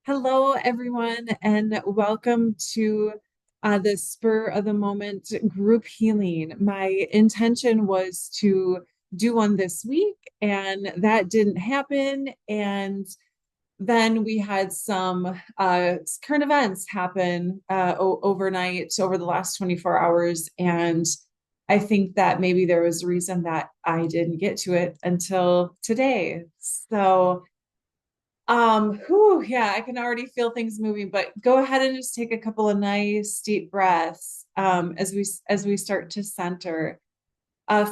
Hello, everyone, and welcome to the Spur of the Moment group healing. My intention was to do one this week, and that didn't happen. And then we had some current events happen overnight over the last 24 hours. And I think that maybe there was a reason that I didn't get to it until today. Yeah, I can already feel things moving, but go ahead and just take a couple of nice deep breaths as we start to center.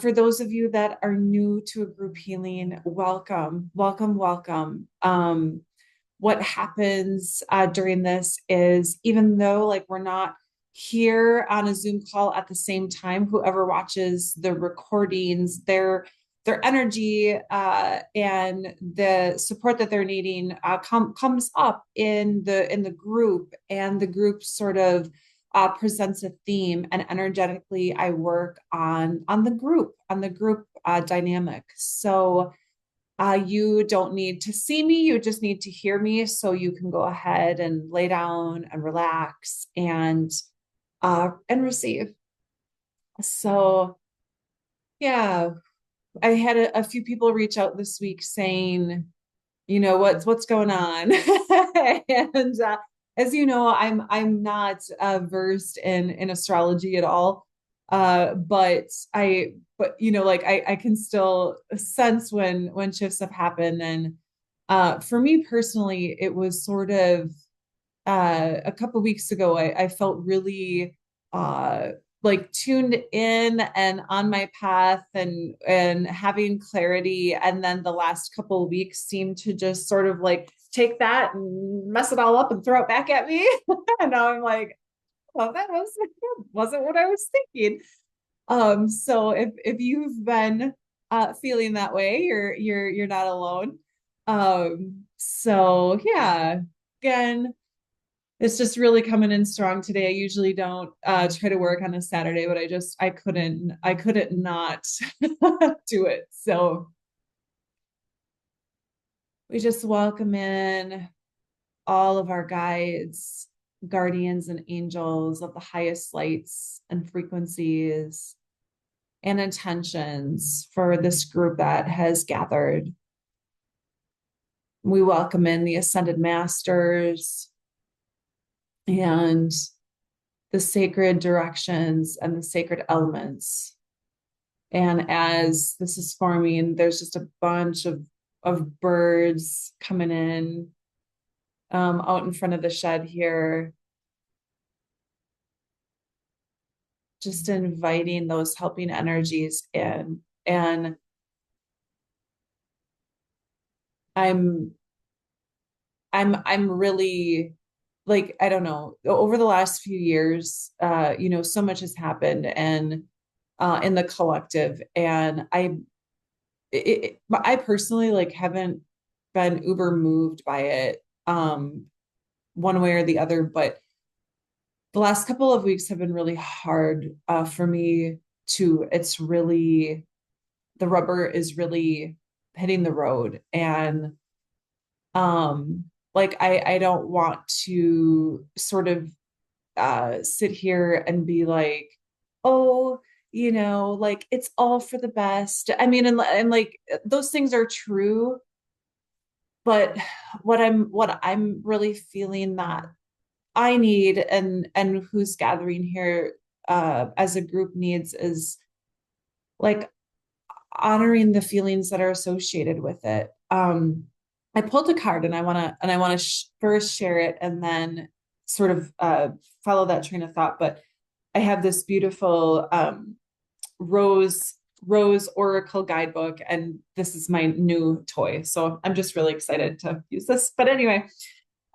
For those of you that are new to a group healing, welcome, welcome, welcome. What happens during this is even though like we're not here on a Zoom call at the same time, whoever watches the recordings, their energy and the support that they're needing comes up in the group, and the group sort of presents a theme, and energetically I work on the group dynamic. So you don't need to see me, you just need to hear me. So you can go ahead and lay down and relax and receive. So yeah, I had a few people reach out this week saying, what's going on. And as you know, I'm not versed in astrology at all. But I can still sense when shifts have happened. And for me personally, it was sort of a couple weeks ago, I felt really uh, like tuned in and on my path and having clarity. And then the last couple of weeks seemed to just sort of like take that and mess it all up and throw it back at me. And now I'm like, well, that wasn't what I was thinking. So if you've been feeling that way, you're not alone. So yeah, again, it's just really coming in strong today. I usually don't try to work on a Saturday, but I couldn't not do it. So we just welcome in all of our guides, guardians, and angels of the highest lights and frequencies and intentions for this group that has gathered. We welcome in the ascended masters and the sacred directions and the sacred elements. And as this is forming, there's just a bunch of birds coming in out in front of the shed here, just inviting those helping energies in. And I'm I'm really like, I don't know, over the last few years, so much has happened and in the collective. And I personally like haven't been uber moved by it one way or the other, but the last couple of weeks have been really hard for me to, it's really, the rubber is really hitting the road. And like I don't want to sort of sit here and be like, oh, like it's all for the best. I mean, and like those things are true, but what I'm really feeling that I need and who's gathering here as a group needs is like honoring the feelings that are associated with it. I pulled a card and I want to first share it and then sort of follow that train of thought. But I have this beautiful Rose Oracle guidebook, and this is my new toy. So I'm just really excited to use this. But anyway,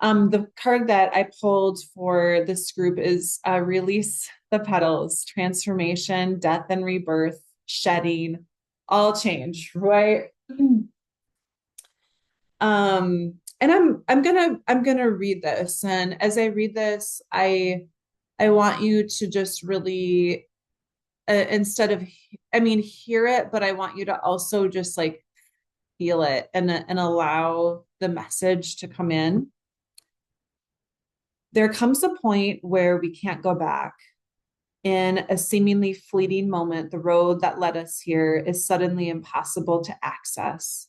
the card that I pulled for this group is Release the Petals, Transformation, Death and Rebirth, Shedding, All Change, right? And I'm gonna read this, and as I read this, I want you to just really instead of, I mean, hear it, but I want you to also just like feel it and allow the message to come in. There comes a point where we can't go back. In a seemingly fleeting moment, the road that led us here is suddenly impossible to access.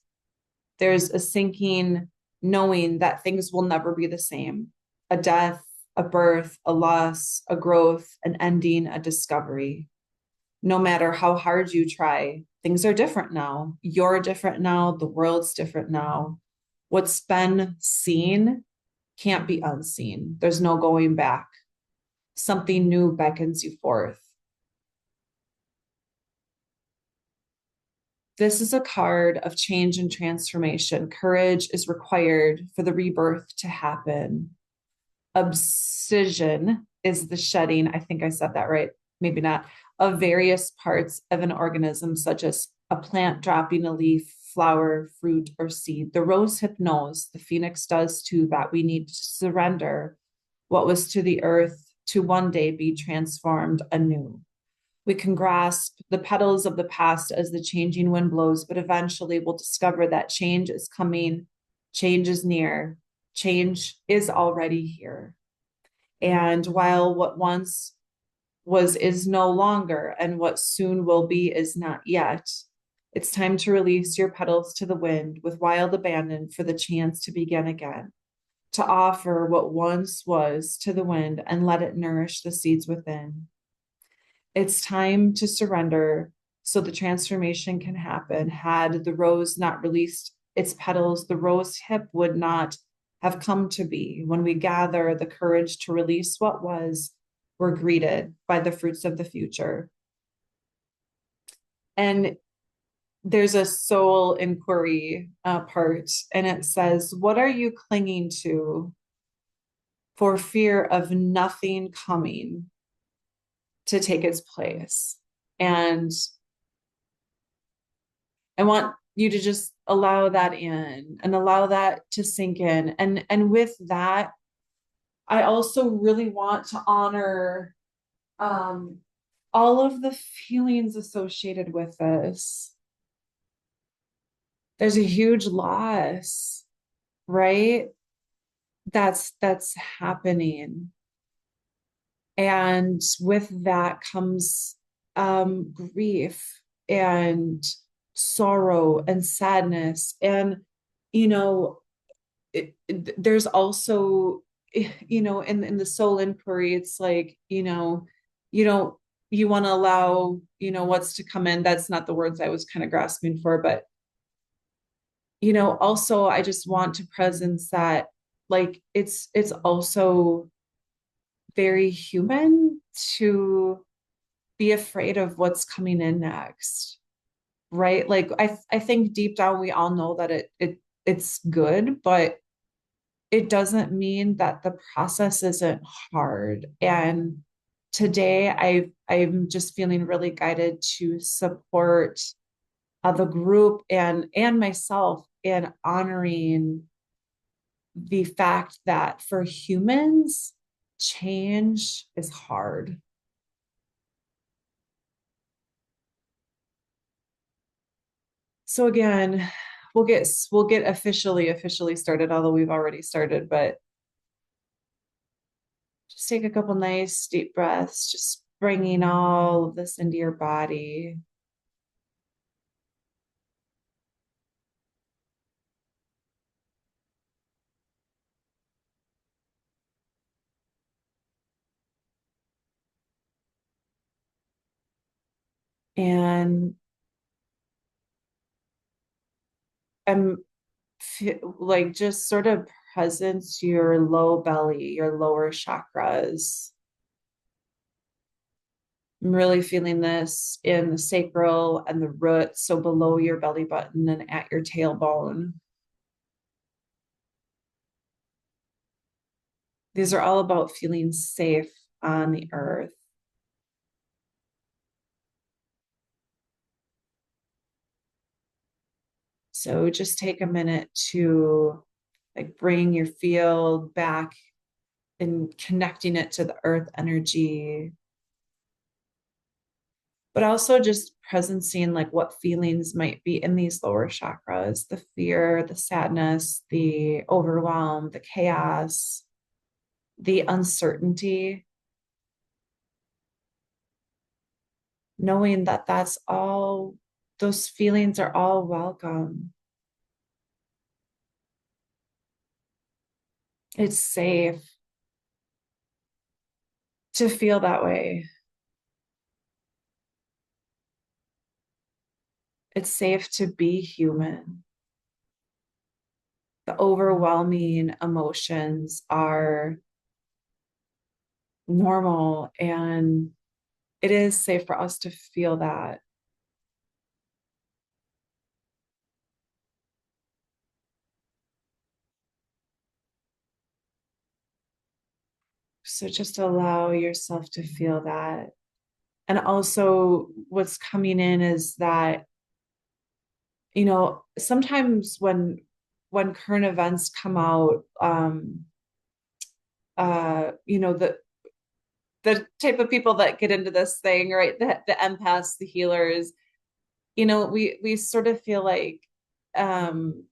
There's a sinking knowing that things will never be the same. A death, a birth, a loss, a growth, an ending, a discovery. No matter how hard you try, things are different now. You're different now. The world's different now. What's been seen can't be unseen. There's no going back. Something new beckons you forth. This is a card of change and transformation. Courage is required for the rebirth to happen. Abscission is the shedding, I think I said that right, maybe not, of various parts of an organism, such as a plant dropping a leaf, flower, fruit, or seed. The rose hip knows, the phoenix does too, that we need to surrender what was to the earth to one day be transformed anew. We can grasp the petals of the past as the changing wind blows, but eventually we'll discover that change is coming, change is near, change is already here. And while what once was is no longer, and what soon will be is not yet, it's time to release your petals to the wind with wild abandon for the chance to begin again, to offer what once was to the wind and let it nourish the seeds within. It's time to surrender so the transformation can happen. Had the rose not released its petals, the rose hip would not have come to be. When we gather the courage to release what was, we're greeted by the fruits of the future. And there's a soul inquiry part, and it says, what are you clinging to for fear of nothing coming to take its place? And I want you to just allow that in and allow that to sink in. And with that, I also really want to honor all of the feelings associated with this. There's a huge loss, right? That's happening. And with that comes grief and sorrow and sadness. And, you know, there's also, in the soul inquiry, it's like, you don't, you want to allow, what's to come in. That's not the words I was kind of grasping for, but, also I just want to presence that, like, it's also very human to be afraid of what's coming in next, right? Like I think deep down we all know that it's good, but it doesn't mean that the process isn't hard. And today I'm just feeling really guided to support the group and myself in honoring the fact that for humans, change is hard. So again, we'll get officially started, although we've already started, but just take a couple nice deep breaths, just bringing all of this into your body. And I'm like just sort of presence your low belly, your lower chakras. I'm really feeling this in the sacral and the root, so below your belly button and at your tailbone. These are all about feeling safe on the earth. So just take a minute to like bring your field back and connecting it to the earth energy, but also just presencing like what feelings might be in these lower chakras, the fear, the sadness, the overwhelm, the chaos, the uncertainty, knowing that that's all, those feelings are all welcome. It's safe to feel that way. It's safe to be human. The overwhelming emotions are normal, and it is safe for us to feel that. So just allow yourself to feel that. And also, what's coming in is that, sometimes when current events come out, the type of people that get into this thing, right? The empaths, the healers, we sort of feel like um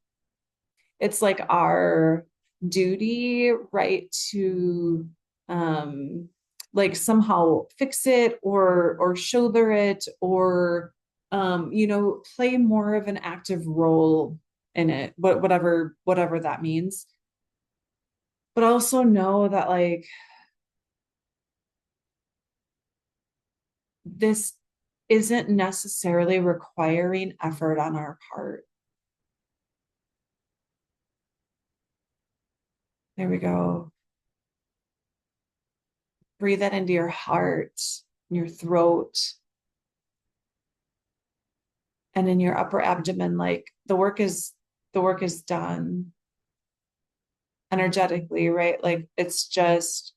it's like our duty, right, to um like somehow fix it or shoulder it or play more of an active role in it, whatever that means. But also know that like this isn't necessarily requiring effort on our part. There we go. Breathe that into your heart, your throat, and in your upper abdomen. Like the work is done energetically, right? Like it's just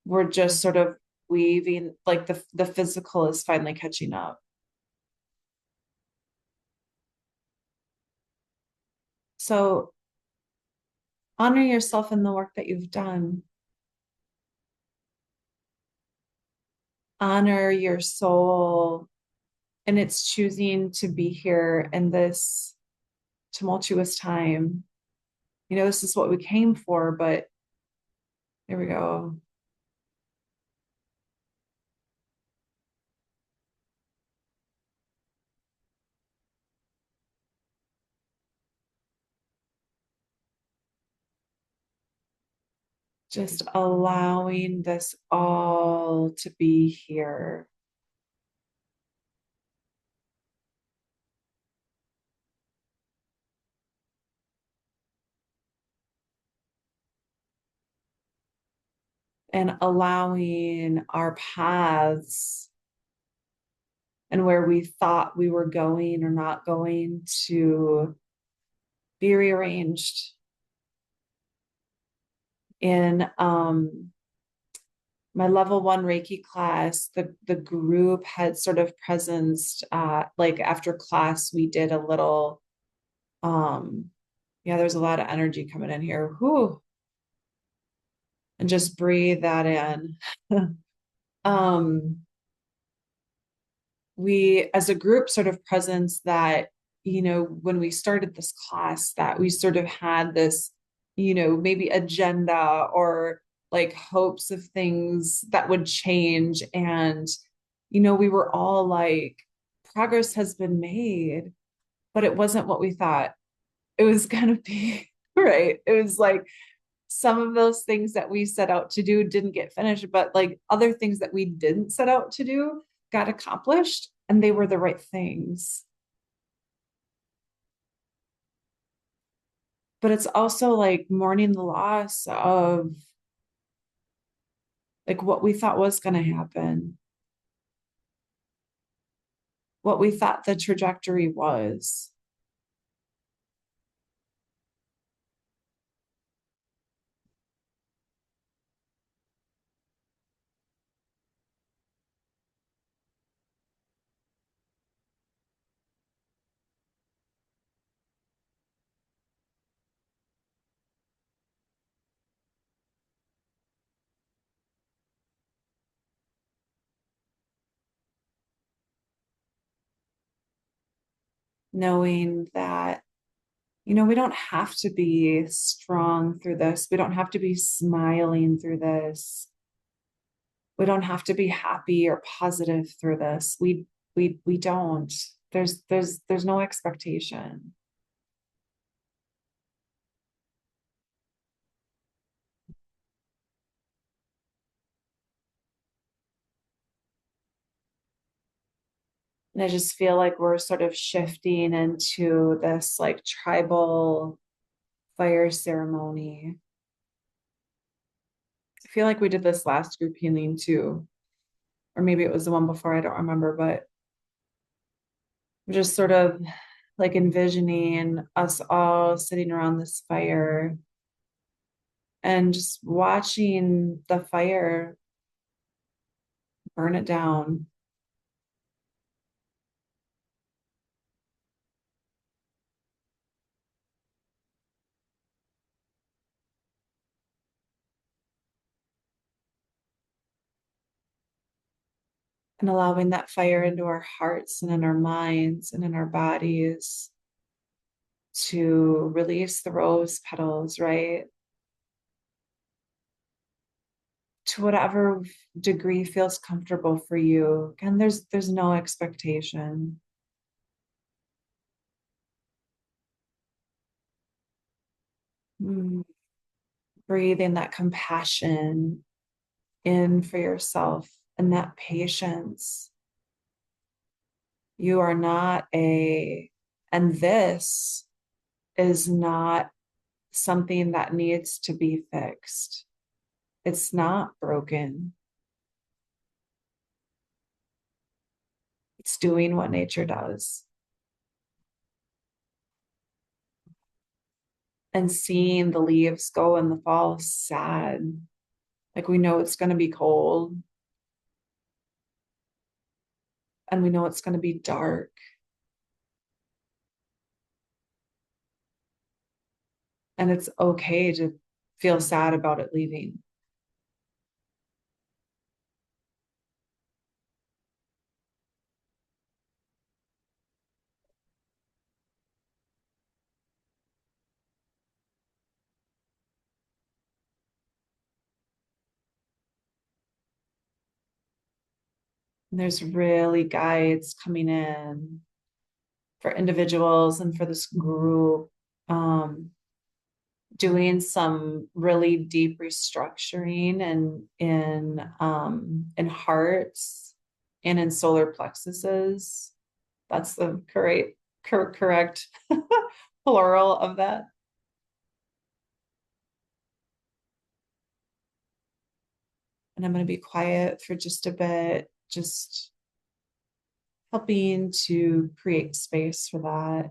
we're just sort of weaving, like the physical is finally catching up. So honor yourself in the work that you've done. Honor your soul and it's choosing to be here in this tumultuous time. This is what we came for, but there we go. Just allowing this all to be here. And allowing our paths and where we thought we were going or not going to be rearranged. In my level one Reiki class, the group had sort of presenced, like after class, we did a little, yeah, there's a lot of energy coming in here. Whew. And just breathe that in. um, we as a group sort of presence that when we started this class that we sort of had this maybe agenda or like hopes of things that would change, and we were all like, progress has been made, but it wasn't what we thought it was going to be. Right, it was like some of those things that we set out to do didn't get finished, but like other things that we didn't set out to do got accomplished and they were the right things. But it's also like mourning the loss of like what we thought was going to happen, what we thought the trajectory was, knowing that we don't have to be strong through this. We don't have to be smiling through this. We don't have to be happy or positive through this. We don't. There's no expectation. And I just feel like we're sort of shifting into this like tribal fire ceremony. I feel like we did this last group healing too, or maybe it was the one before, I don't remember, but I'm just sort of like envisioning us all sitting around this fire and just watching the fire burn it down and allowing that fire into our hearts and in our minds and in our bodies to release the rose petals, right? To whatever degree feels comfortable for you. Again, there's no expectation. Mm. Breathing that compassion in for yourself and that patience. You are not and this is not something that needs to be fixed. It's not broken. It's doing what nature does. And seeing the leaves go in the fall is sad. Like we know it's going to be cold and we know it's going to be dark. And it's okay to feel sad about it leaving. And there's really guides coming in for individuals and for this group, um, doing some really deep restructuring and in hearts and in solar plexuses. That's the correct plural of that. And I'm going to be quiet for just a bit, just helping to create space for that.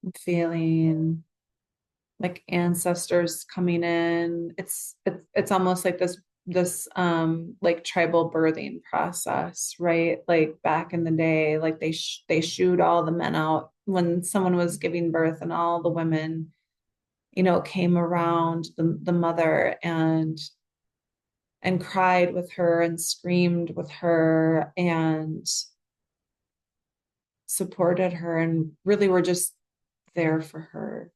I'm feeling like ancestors coming in. It's almost like this like tribal birthing process, right? Like back in the day, like they shooed all the men out when someone was giving birth, and all the women, came around the mother and cried with her and screamed with her and supported her and really were just there for her.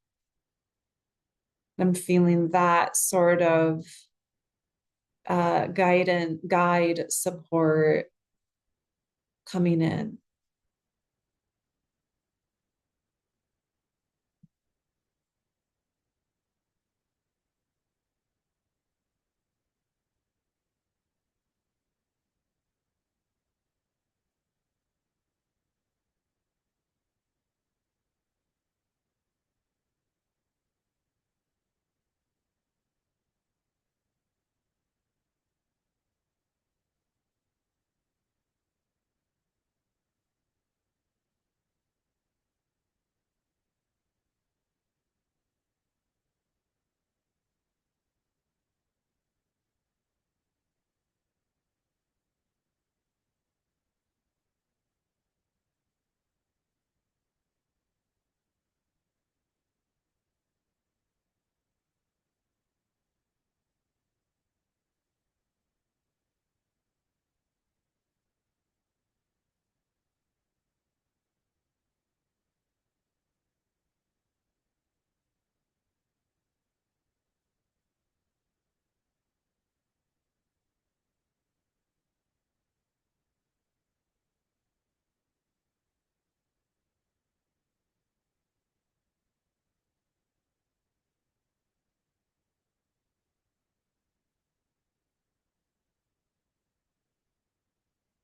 I'm feeling that sort of guide support coming in.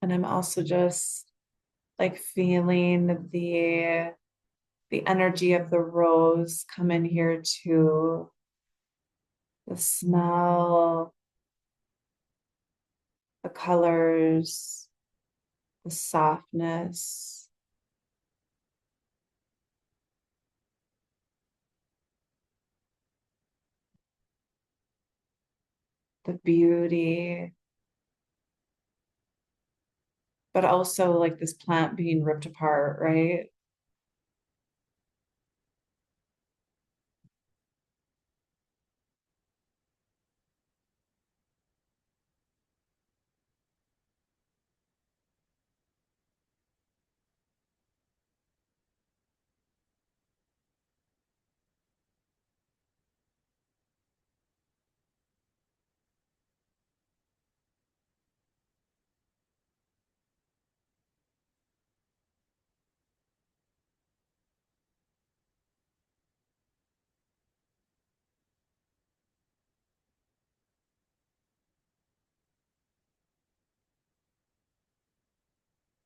And I'm also just like feeling the energy of the rose come in here too. The smell, the colors, the softness, the beauty, but also like this plant being ripped apart, right?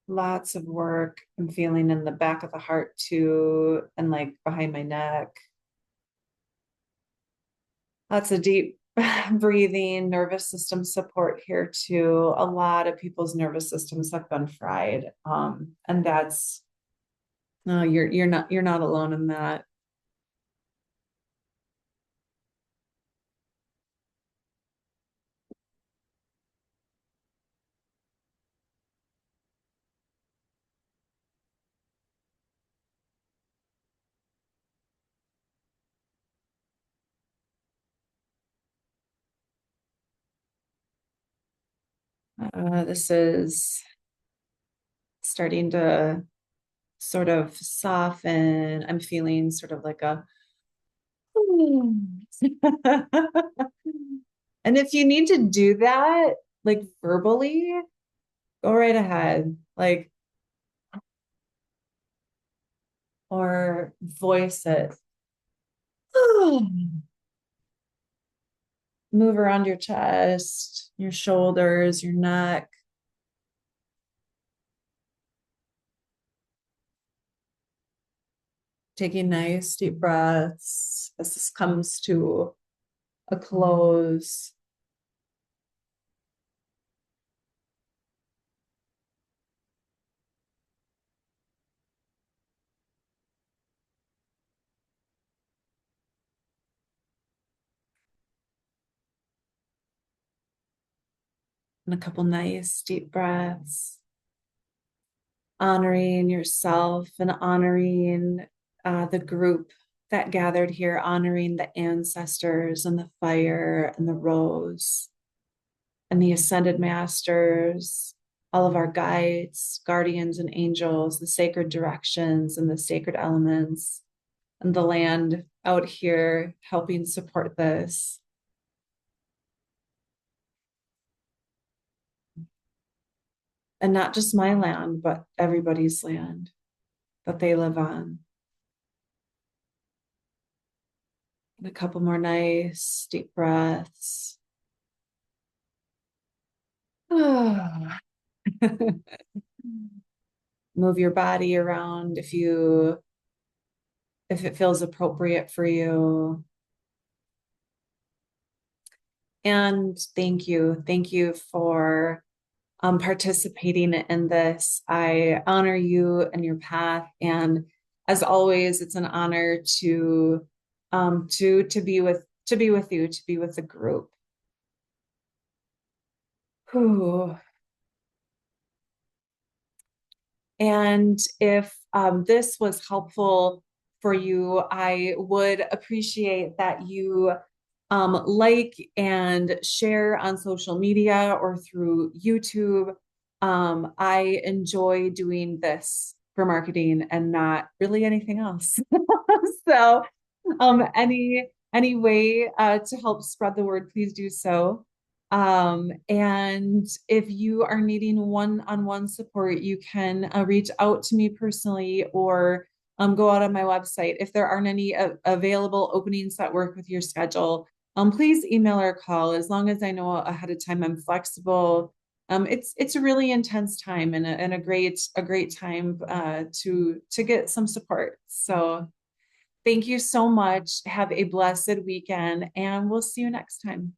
Lots of work I'm feeling in the back of the heart too, and like behind my neck. Lots of deep breathing, nervous system support here too. A lot of people's nervous systems have been fried. And that's no, you're not alone in that. This is starting to sort of soften. I'm feeling sort of like a and if you need to do that, like verbally, go right ahead. Like, or voice it. Move around your chest, your shoulders, your neck. Taking nice deep breaths as this comes to a close. And a couple nice deep breaths, honoring yourself and honoring the group that gathered here, honoring the ancestors and the fire and the rose and the ascended masters, all of our guides, guardians, and angels, the sacred directions and the sacred elements, and the land out here helping support this. And not just my land, but everybody's land that they live on. And a couple more nice deep breaths. Move your body around if it feels appropriate for you. And thank you. Thank you for participating in this. I honor you and your path. And as always, it's an honor to be with you, to be with the group. Whew. And if this was helpful for you, I would appreciate that you like and share on social media or through YouTube. I enjoy doing this for marketing and not really anything else. So, any way to help spread the word, please do so. And if you are needing one-on-one support, you can reach out to me personally or go out on my website. If there aren't any available openings that work with your schedule, please email or call. As long as I know ahead of time I'm flexible, It's a really intense time and a great time to get some support. So thank you so much. Have a blessed weekend, and we'll see you next time.